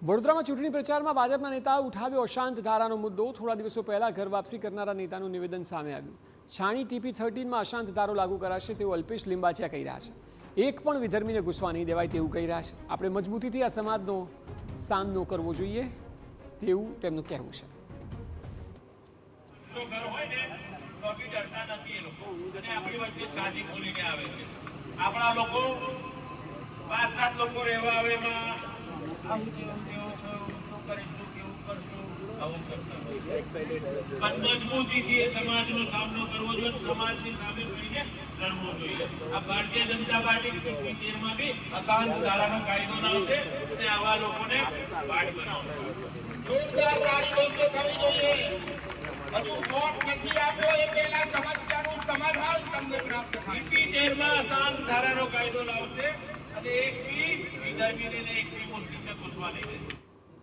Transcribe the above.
વડોદરામાં ચૂંટણી પ્રચારમાં ભાજપના નેતાએ ઉઠાવ્યો અશાંત ધારાનો મુદ્દો। થોડા દિવસો પહેલા ઘર વાપસી કરનારા નેતાનું નિવેદન સામે આવ્યું। છાણી TP13માં અશાંત ધારો લાગુ કરાશે તેવું અલ્પેશ લિંબાચિયા કહી રહ્યા છે। એક પણ વિધર્મીને ઘૂસવા નહીં દેવાય તેવું કહી રહ્યા છે। આપણે મજબૂતીથી આ સમાજનો સામનો કરવો જોઈએ તેવું તેમનું કહેવું છે। આપણા લોકો 5-7 લોકો રહેવા આવે મજબૂતીથી એ સમાજનો સામનો કરવો જોઈએ, સમાજની સામે મળીને લડવો જોઈએ। આ ભારતીય જનતા પાર્ટી TP13માં બી અશાંત ધારાનો કાયદો લાવશે અને આવા લોકોને વાડ બનાવશે। જોરદાર તાળી દોસ્તો થવી જોઈએ। હજુ વોટ નથી આપ્યો એ પહેલા સમસ્યાનું સમાધાન તમને પ્રાપ્ત થાય। TP13માં અશાંત ધારાનો કાયદો લાવશે અને એક બી વિધર્મીને એક બી મુસ્લિમને ઘૂસવા નહીં દે।